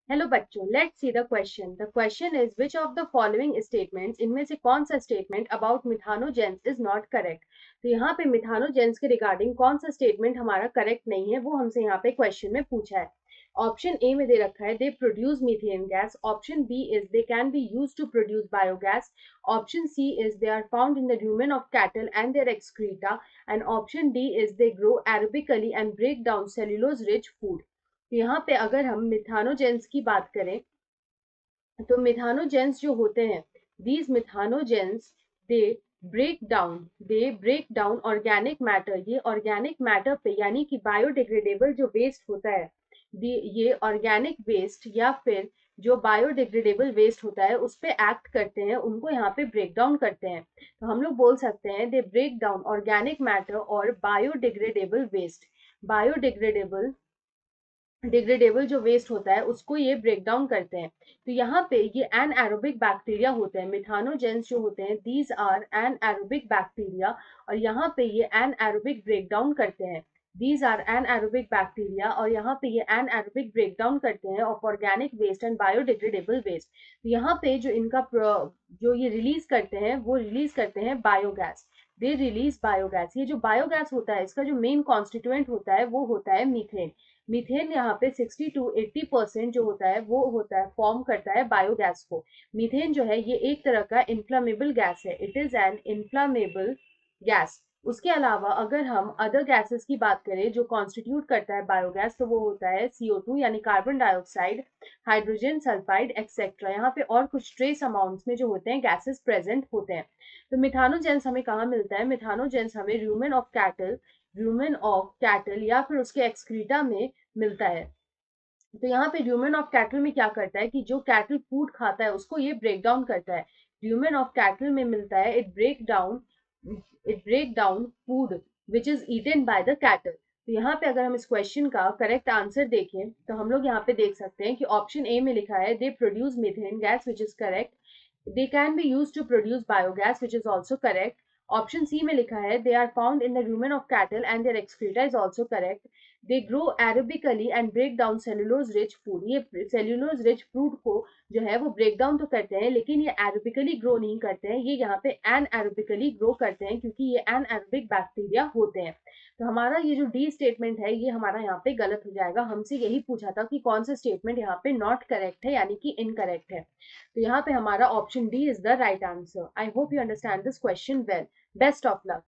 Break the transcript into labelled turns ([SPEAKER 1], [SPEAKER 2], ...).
[SPEAKER 1] Hello बच्चों, let's see the question. The question is which of the following statements, इनमें से कौन सा statement about methanogens is not correct. तो यहाँ पे मिथानोजेंस के रिगार्डिंग कौन सा स्टेटमेंट हमारा करेक्ट नहीं है वो हमसे यहाँ पे क्वेश्चन में पूछा है। ऑप्शन ए में दे रखा है they produce methane gas, option B is they can be use to produce biogas, option C is they are found in the rumen of cattle and their excreta, and option D is they grow aerobically and break down cellulose rich food। तो यहाँ पे अगर हम methanogens की बात करें तो methanogens जो होते हैं, these methanogens they break down organic matter. ये ऑर्गेनिक मैटर पे यानी कि बायोडिग्रेडेबल जो वेस्ट होता है, ये ऑर्गेनिक वेस्ट या फिर जो बायोडिग्रेडेबल वेस्ट होता है उस पे एक्ट करते हैं, उनको यहाँ पे ब्रेक डाउन करते हैं। तो हम लोग बोल सकते हैं they break down organic matter और बायोडिग्रेडेबल वेस्ट। बायोडिग्रेडेबल डिग्रेडेबल जो वेस्ट होता है उसको ये ब्रेक डाउन करते हैं। तो यहाँ पे ये एनएरोबिक बैक्टीरिया होते हैं, मिथानोजेंस जो होते हैं दीज आर एनएरोबिक बैक्टीरिया, और यहाँ पे ये एनएरोबिक ब्रेक डाउन करते हैं। दीज आर एनएरोबिक बैक्टीरिया और यहाँ पे ये एनएरोबिक ब्रेक डाउन करते हैं of organic waste and biodegradable waste. तो यहाँ पे जो इनका जो ये रिलीज करते हैं वो रिलीज करते हैं बायोगैस। They release biogas. ये जो बायोगैस होता है इसका जो मेन कॉन्स्टिट्यूएंट होता है वो होता है मीथेन। मीथेन यहाँ पे 60 to 80% जो होता है वो होता है फॉर्म करता है बायोगैस को। मीथेन जो है ये एक तरह का इन्फ्लामेबल गैस है, it is an inflammable gas. उसके अलावा अगर हम अदर गैसेस की बात करें जो कॉन्स्टिट्यूट करता है बायोगैस, तो वो होता है CO2 यानी carbon dioxide, hydrogen sulphide etcetera. यहाँ पे और कुछ ट्रेस अमाउंट्स में जो होते हैं गैसेस प्रेजेंट होते हैं। तो मिथानोजेंस हमें कहाँ मिलता है? मिथानोजेंस हमें र्यूमेन ऑफ कैटल या फिर उसके एक्सक्रीटा में मिलता है। तो यहाँ पे र्यूमेन ऑफ कैटल में क्या करता है कि जो कैटल फूड खाता है उसको ये ब्रेक डाउन करता है। र्यूमेन ऑफ कैटल में मिलता है it break down food which is eaten by the cattle. तो यहाँ पे अगर हम इस क्वेश्चन का करेक्ट आंसर देखें तो हम लोग यहाँ पे देख सकते हैं कि ऑप्शन ए में लिखा है they produce methane gas which is correct. They can be used to produce biogas, which is also correct. Option C में लिखा है they are found in the rumen of cattle and their excreta is also correct. They grow aerobically and break down cellulose rich food. ये cellulose rich food को जो है वो break down तो करते हैं लेकिन ये aerobically grow नहीं करते हैं, ये यहाँ पे anaerobically grow करते हैं क्योंकि ये anaerobic बैक्टीरिया होते हैं। तो हमारा ये जो डी स्टेटमेंट है ये हमारा यहाँ पे गलत हो जाएगा। हमसे यही पूछा था कि कौन सा स्टेटमेंट यहाँ पे नॉट करेक्ट है यानी कि इनकरेक्ट है। तो यहाँ पे हमारा option D is the right answer. I hope you understand this question well. Best of luck.